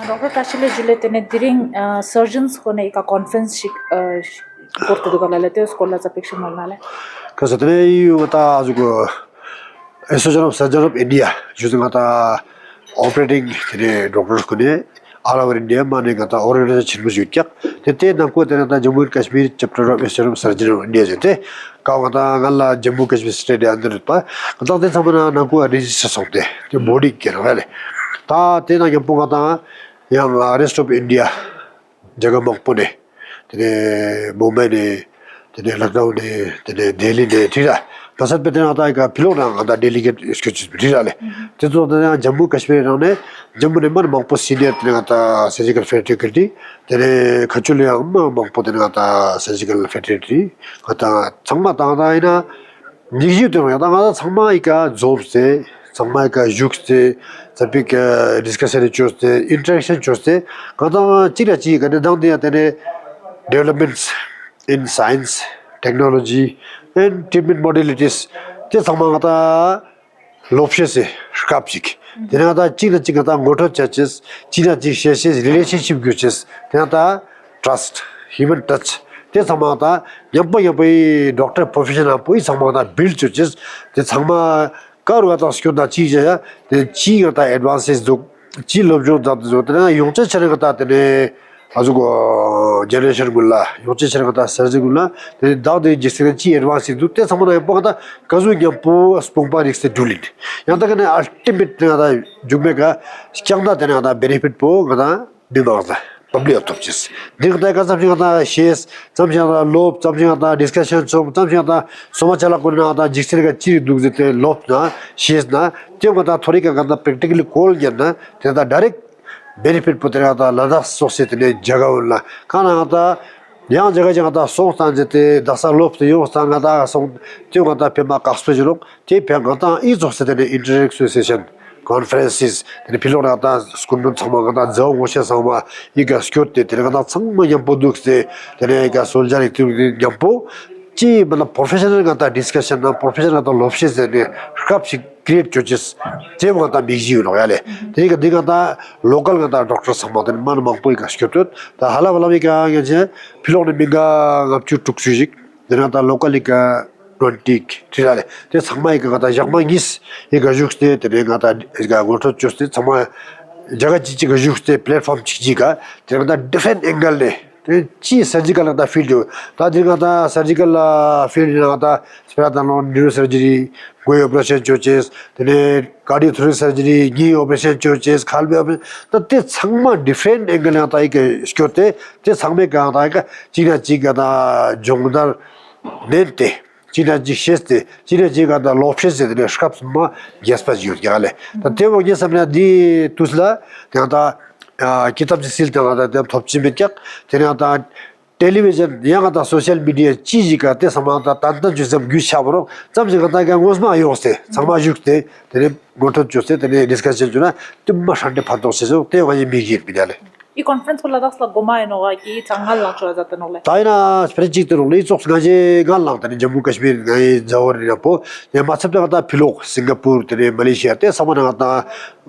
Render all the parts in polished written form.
Dr. Tashi Motup during surgeons kone eka conference korte dugalale te skola za picture malnale. Because today you got Association of Surgeons of India using operating the doctors kone all over India mane gata organization was yutyak. Tete namko tena Jammu Kashmir Chapter of S.N.M Surgeons of India jete. Kau gata ngalla Jammu Kashmir State under pa. Gata tena samana namko register somte. The body kera vale. Ta tena yampo gata yang rest of India jaga mokpone. Tene Bombay ne tene Lucknow ne tene Delhi ne tira. Pasal petena ata eka pilona ata delegate sketches tira le. Teto tena Jammu Kashmir ne Jammu ne man mokpo senior tene ata surgical faculty tene khachule amma mokpo tene ata surgical faculty ata changma ta ata ina niji tene ata ata changma ika jobs se changma ika juk se topic discussion choste interaction choste kata chira chi ka dang de tene developments in science, technology, and treatment modalities. This samangata lopshese skapsik. Tenata china chingata motor churches, china churches relationship gurches. Tenata trust, human touch. This samangata yampa doctor profession apoi samangata build churches. This sama karuata skunda chija. The chingata advances do chi lobjo that zotena yongcha charagata tene. 아주고 제네레이션 굴라 요체처럼다 서지굴라 다데 지스르치 애드반스 두테 사모나 에포가다 가주 gempo 스폰파릭스 둘릿 양다가네 알티메트 나다 주메가 시장다 되나다 베네핏 보가다 디도다 public autopsies 디그다가 잠시가다 셰스 잠시가다 롭 잠시가다 디스커션 좀 잠시가다 소마찰라 코나다 지스르가 치 두즈테 롭나 셰스나 떼가다 토리가 간다 practically 콜 겐나 테다 다이렉트 benefit putrata Ladakh society le jagawla kanata yang jaga songtan jete dasalop te yostangata song tiongata pema kaspejulok te pengata I society le interaction conferences the pilonata skundun samagata jaw mosha sama iga skyotte telegata sangma yampodux te telega solidarity yampo chi bala professional gata discussion na professional gata lopshes ne skapsi create churches tema gata bigji no yale diga da local gata doctor samadan man mangpoi ka skyotot ta hala bala mi ka ge pilon biga gapchu tuksujik dena ta local ka 20 tirale te samai ka gata jagmangis e ga jukste te gata ga goto chuste sama jaga chichi ga jukste platform chichi ka te gata different angle le chi surgical da field ta diga surgical field da spera neurosurgery go operation churches then cardiothoracic surgery knee operation churches khalbe te changma different angle ta ke skyote te sangme ka ta ka china chiga da jongdar nente china ji sheste china jiga da lopshes de skaps ma yaspa jur gale ta te wo ge samna di tusla ta kitab sil ta da thopchi bekyak tena ta television yang ada social media chiji ka te samata tanta jusam gushabro samje ka ta ga ngosma yoste sama jukte tene goto joste tene discussion juna tumma shande phado se jo te ga bigir bidale I conference for Ladakh la goma enoga ki changal lang chora jata nole. Taina spreadsheet ro le chok gaje gal lang tane Jammu Kashmir gai jawar ni po ya matsap ta philok Singapore tene Malaysia te samana ta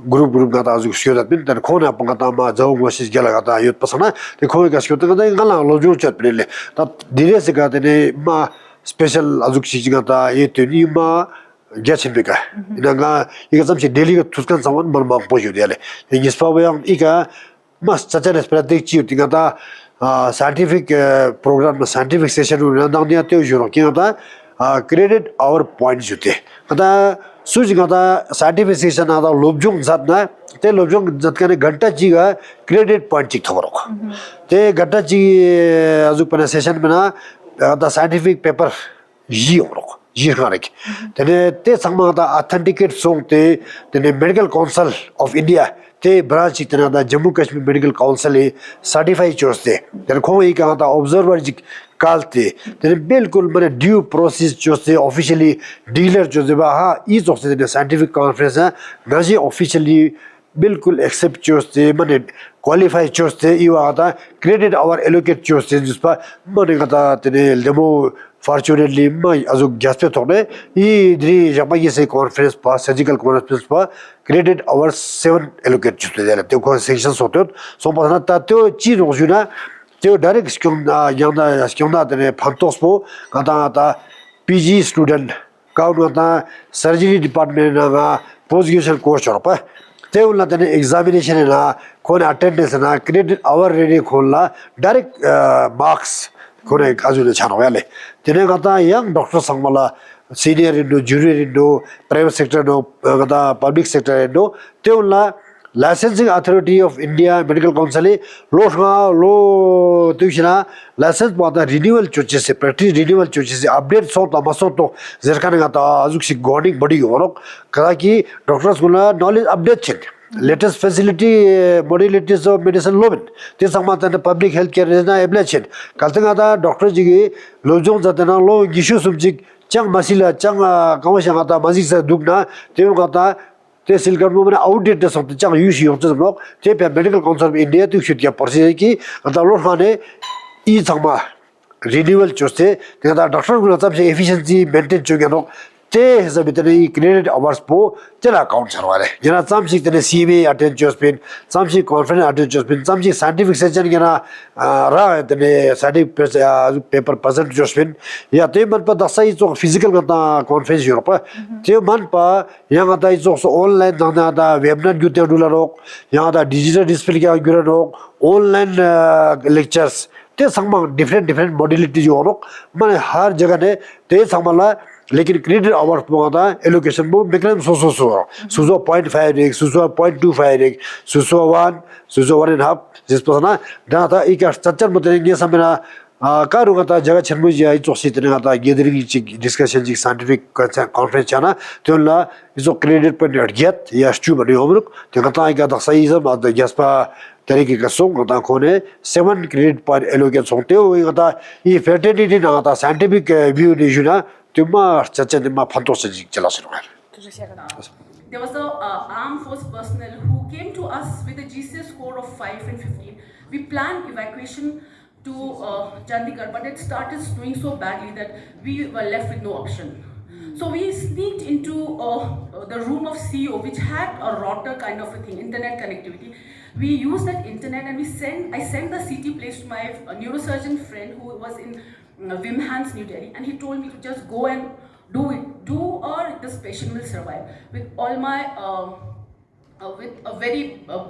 group gata azu syoda bin tan khona pangata ma jaw gosis gela gata yot pasana te khoi ga syoda ga gal lang lo jo chat pele ta dire se ga tene ma special azu chiji gata ye teni ma Gachibika. Inaga iga samsi Delhi ga tuskan saman man ma pojo dele. Ingispa bayam iga mas chachanes pratik chiu tingata scientific program scientific session nang dia teo juro ki ata created our points jute ata suj gata scientific session ada lobjung zat na te lobjung zat kane घंटा जी ga created point chik thoro te घंटा जी azu pana session bana the scientific paper ji oro ji kharek tene te sangma da authenticate song te tene medical council of India te branch itna da Jammu Kashmir Medical Council e certify choste tene kho ei ka da observer ji kalte tene bilkul mane due process choste officially dealer choste ba ha is choste the scientific conference gaji officially बिल्कुल accept चोस्ते मने qualify चोस्ते इवा credit hour allocate चोस्ते जिसपा मने कता तने डेमो फॉर्चूनेटली मै अजु ग्यास पे थोने ई द्री जमा ये से कॉन्फ्रेंस पा सर्जिकल कॉन्फ्रेंस पा क्रेडिट आवर 7 एलोकेट चोस्ते देला त्यो को सेक्शंस होतो सो पसना ता त्यो ची रोजुना त्यो डायरेक्ट स्क्यूम याना स्क्यूमना तने फंटोस पो कता ता पीजी स्टूडेंट काउन कता सर्जरी डिपार्टमेंट ना पोस्ट ग्रेजुएशन कोर्स होपा ते उनला तने एग्जामिनेशन ना कोन अटेंडेंस ना क्रेडिट आवर रेडी खोलना डायरेक्ट मार्क्स कोने आजुले छानो याले तेने गता यंग डॉक्टर संगमला सीनियर इंडो जूनियर इंडो प्राइवेट सेक्टर नो गता पब्लिक सेक्टर इंडो ते उनला licensing authority of India medical council लो तुछना लाइसेंस पाता रिन्यूअल चोचे से प्रैक्टिस रिन्यूअल चोचे से अपडेट सो तमसो तो जरकाने गता आजुक गॉर्निंग बड़ी होरो कदा कि डॉक्टर्स गुना knowledge update check latest facility modalities of medicine loben te samata public health care na eblation kaltanga da doctor ji lojong zatana lo gishu subjik chang masila chang kawasha ngata masik sa dugna te ngata te silkar mo mana outdated soft chang use yo to block te medical council of india tu should ya porsi ki ata lo khane I changma renewal choste te da doctor guna tab efficiency maintain chogeno te has a bit created hours po tela account sarwale jana samsi tene cba attention spin samsi conference attention spin samsi scientific session gana ra tene scientific paper present jo spin ya te man pa dasai so physical gata conference europe te man pa ya gata so online da webinar gute dula rok ya da digital display ga gura rok online lectures te sangma different modality jo rok mane har jagah ne te samala लेकिन credit hours पगाता allocation बो मेकरम सो 0.5 rake 0.25 rake 1 and half जिस पसना दाता एक structure मतरेंगे समना कारुगता जगह छनमु जी आई चोसी तनेगता gathering discussion जी scientific conference छना तोला इजो credit पर अडगेत या स्टू बने होमरुक तनेगता एक द साइजम अ द जस्पा तरीके का सोंग गता कोने 7 क्रेडिट पर एलोकेट सोंते हो गता ई फर्टिलिटी ना गता साइंटिफिक व्यू दिजुना तुमा चचा ने मा फंटोस जी चला सुनो There was a armed force personnel who came to us with a GCS score of 5 and 15. We planned evacuation to Chandigarh, but it started snowing so badly that we were left with no option. So we sneaked into the room of CEO, which had a router kind of a thing, internet connectivity. We used that internet and I sent the CT place to my neurosurgeon friend who was in Wim Hans, New Delhi, and he told me to just go and do or this patient will survive. With all my with a very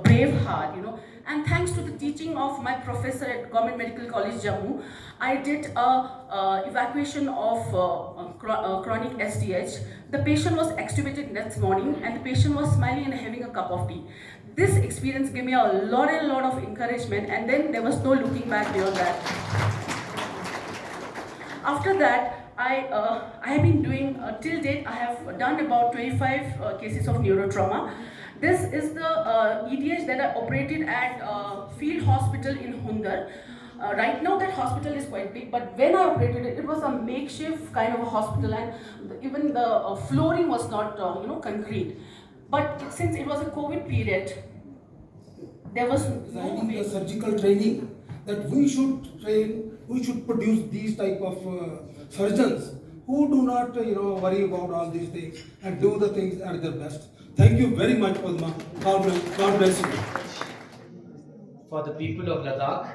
brave heart, you know, and thanks to the teaching of my professor at Government Medical College Jammu, I did a evacuation of chronic SDH. The patient was extubated next morning, and the patient was smiling and having a cup of tea. This experience gave me a lot of encouragement, and then there was no looking back beyond that. After that, I have been doing till date. I have done about 25 cases of neurotrauma. This is the EDH that I operated at Field Hospital in Hundar. Right now that hospital is quite big, but when I operated it, it was a makeshift kind of a hospital, and even the flooring was not concrete. But since it was a COVID period, there was no way. The surgical training that we should train. We should produce these type of surgeons who do not worry about all these things and do the things at their best. Thank you very much, Padma. God bless you. For the people of Ladakh,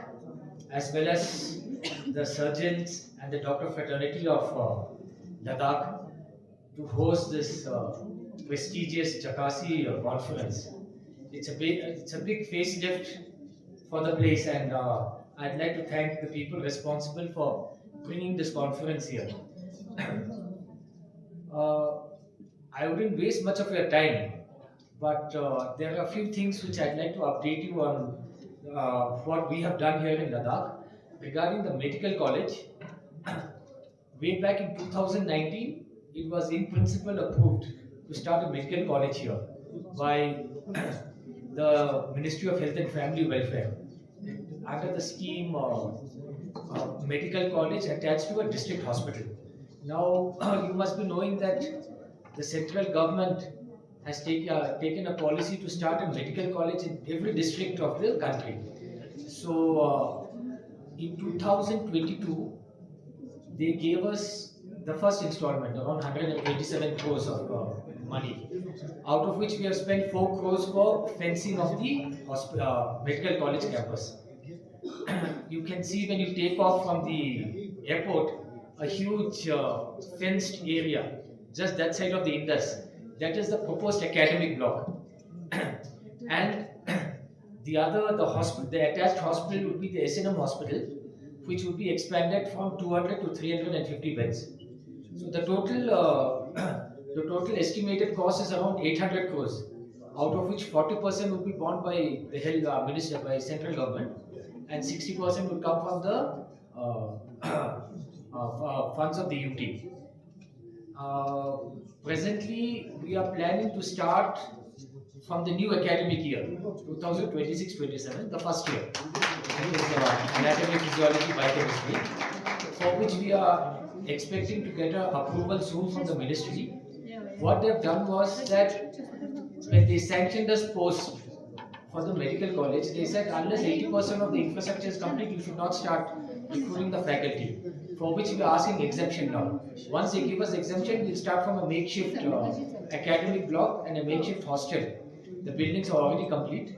as well as the surgeons and the doctor fraternity of Ladakh, to host this prestigious JAKASI conference. It's a big facelift for the place, and I'd like to thank the people responsible for bringing this conference here. uh, I wouldn't waste much of your time, but there are a few things which I'd like to update you on what we have done here in Ladakh regarding the medical college. Way back in 2019, it was in principle approved to start a medical college here by the Ministry of Health and Family Welfare under the scheme medical college attached to a district hospital. Now, you must be knowing that the central government has taken a policy to start a medical college in every district of the country. So, in 2022, they gave us the first installment, around 187 crores of money, out of which we have spent 4 crores for fencing of the medical college campus. You can see when you take off from the airport, a huge fenced area, just that side of the Indus. That is the proposed academic block. And the hospital, the attached hospital would be the S.N.M hospital, which would be expanded from 200 to 350 beds. So the total estimated cost is around 800 crores, out of which 40% would be borne by the health minister, by central government, and 60% would come from the funds of the UT. Presently, we are planning to start from the new academic year, 2026-27, the first year. That is anatomy, physiology, biochemistry, for which we are expecting to get an approval soon from the ministry. What they've done was that when they sanctioned us post for the medical college, they said unless 80% of the infrastructure is complete, you should not start recruiting the faculty, for which we are asking exemption now. Once they give us exemption, we'll start from a makeshift academic block and a makeshift hostel. The buildings are already complete,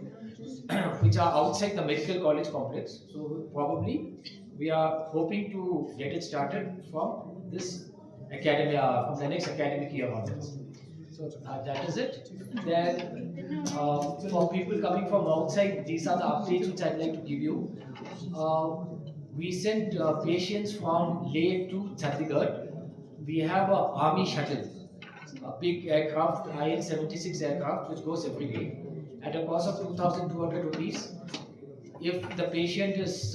which are outside the medical college complex. So probably we are hoping to get it started from this academy, from the next academic year onwards. So that is it. Then for people coming from outside, these are the updates which I'd like to give you. We sent patients from Leh to Chandigarh. We have an army shuttle, a big aircraft, IN-76 aircraft, which goes every day at a cost of 2,200 rupees. If the patient is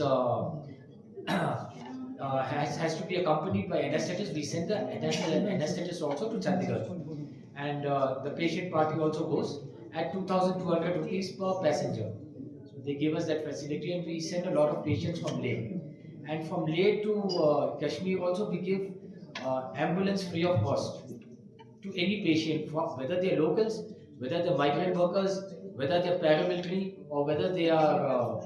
has to be accompanied by anesthetist, we send the anesthetist also to Chandigarh, and the patient party also goes at 2,200 rupees per passenger. So they give us that facility, and we send a lot of patients from Leh. And from Leh to Kashmir also we give ambulance free of cost to any patient, whether they are locals, whether they are migrant workers, whether they are paramilitary, or whether they are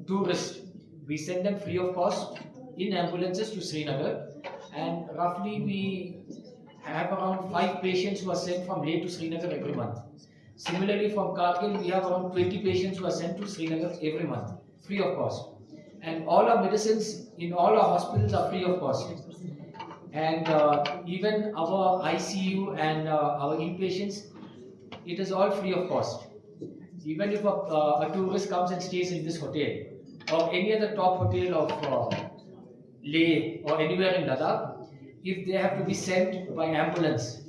tourists. We send them free of cost in ambulances to Srinagar, and roughly we have around 5 patients who are sent from Leh to Srinagar every month. Similarly, from Kargil, we have around 20 patients who are sent to Srinagar every month, free of cost. And all our medicines in all our hospitals are free of cost. And even our ICU and our inpatients, it is all free of cost. Even if a tourist comes and stays in this hotel or any other top hotel of Leh or anywhere in Ladakh, if they have to be sent by ambulance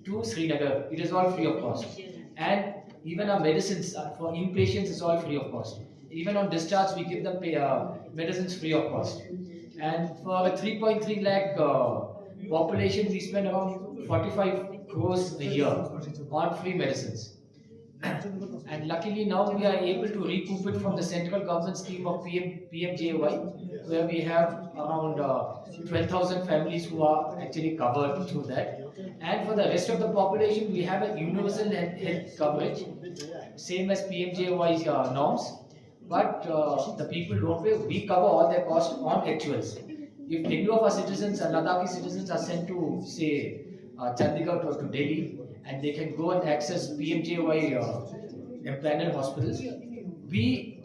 to Srinagar, it is all free of cost. And even our medicines for inpatients is all free of cost. Even on discharge, we give them medicines free of cost. And for a 3.3 lakh population, we spend around 45 crores a year on free medicines. And luckily now we are able to recoup it from the central government scheme of PMJY, where we have around 12,000 families who are actually covered through that. And for the rest of the population, we have a universal health coverage, same as PMJY's norms. But the people don't pay. We cover all their costs on actuals. If any of our citizens, Ladakhi citizens, are sent to, say, Chandigarh or to Delhi, and they can go and access PMJY empaneled hospitals, we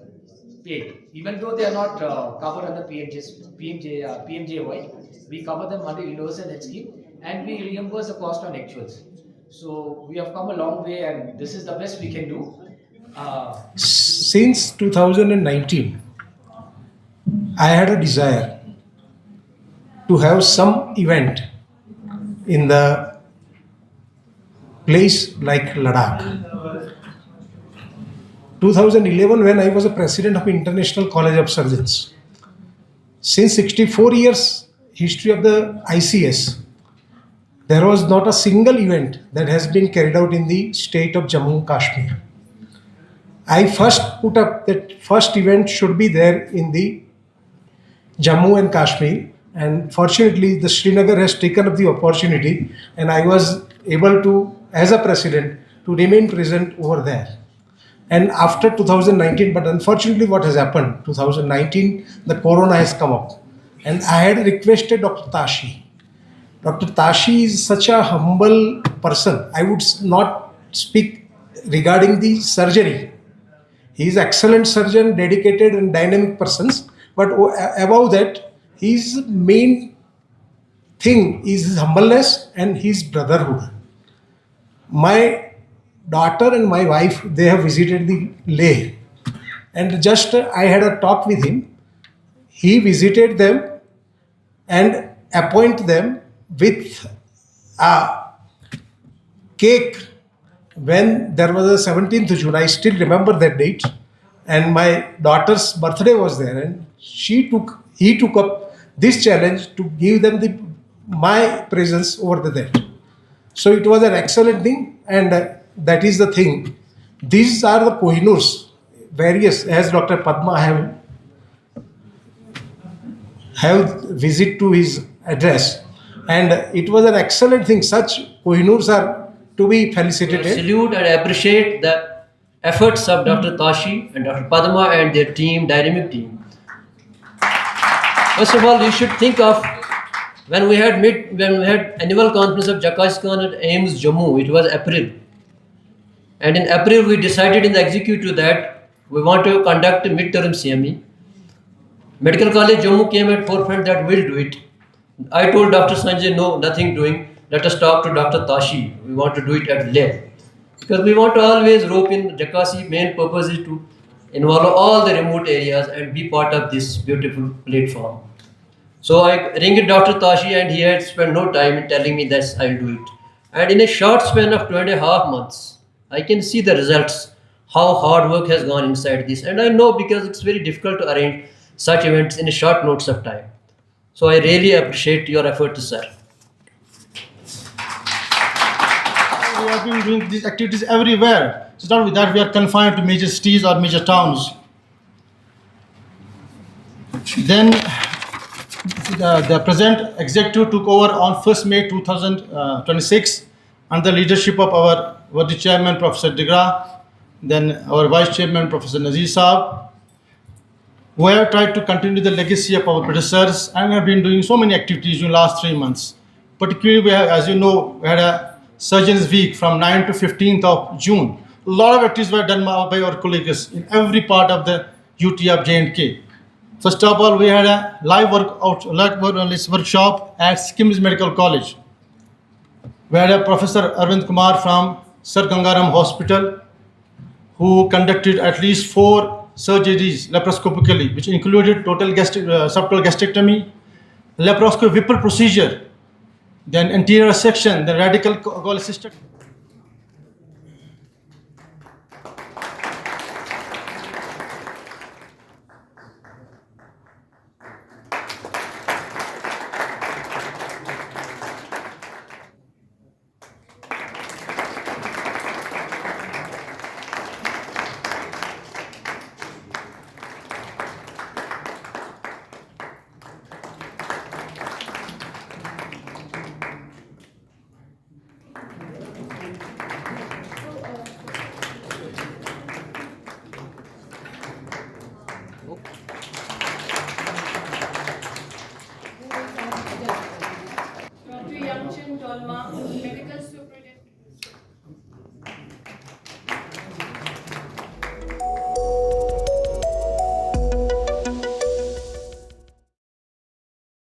pay. Even though they are not covered under PMJY, we cover them under Universal Health Scheme, and we reimburse the cost on actuals. So we have come a long way, and this is the best we can do. Since 2019, I had a desire to have some event in the place like Ladakh. 2011, when I was a president of International College of Surgeons, since 64 years history of the ICS, there was not a single event that has been carried out in the state of Jammu Kashmir. I first put up that first event should be there in the Jammu and Kashmir, and fortunately the Srinagar has taken up the opportunity, and I was able to, as a president, to remain present over there. And after 2019, but unfortunately what has happened, 2019, the corona has come up, and I had requested Dr. Tashi. Dr. Tashi is such a humble person. I would not speak regarding the surgery. He is excellent surgeon, dedicated and dynamic persons. But above that, his main thing is his humbleness and his brotherhood. My daughter and my wife, they have visited the Leh, and just I had a talk with him. He visited them and appoint them with a cake when there was a 17th June. I still remember that date, and my daughter's birthday was there, and he took up this challenge to give them my presence over there. So it was an excellent thing, and that is the thing. These are the Kohinoors, various, as Dr. Padma have visit to his address, and it was an excellent thing. Such Kohinoors are to be felicitated. Salute and appreciate the efforts of Dr. Tashi and Dr. Padma and their team, dynamic team. First of all, you should think of when we had annual conference of JAKASI at AIMS Jammu. It was April, and in April we decided in the executive that we want to conduct a midterm CME. Medical College Jammu came at forefront that we'll do it. I told Dr. Sanjay, no, nothing doing. Let us talk to Dr. Tashi. We want to do it at Leh. Because we want to always rope in JAKASI. Main purpose is to involve all the remote areas and be part of this beautiful platform. So I ringed Dr. Tashi, and he had spent no time in telling me that I'll do it. And in a short span of 2.5 months, I can see the results, how hard work has gone inside this. And I know because it's very difficult to arrange such events in a short notice of time. So I really appreciate your efforts, sir. We have been doing these activities everywhere. It's not with that we are confined to major cities or major towns. Then the present executive took over on 1st May 2026 under the leadership of our Worthy Chairman Professor Digra, then our Vice Chairman Professor Nazir Saab. We have tried to continue the legacy of our predecessors and have been doing so many activities in the last 3 months. Particularly, we have, as you know, we had a Surgeons Week from 9th to 15th of June. A lot of activities were done by our colleagues in every part of the UT of J&K. First of all, we had a live workshop at Skims Medical College. We had a Professor Arvind Kumar from Sir Gangaram Hospital, who conducted at least 4 surgeries laparoscopically, which included total subtotal gastrectomy, laparoscopic Whipple procedure, then anterior section, the radical cholecystectomy. Dr. Yangchen Dolma, Medical Superintendent.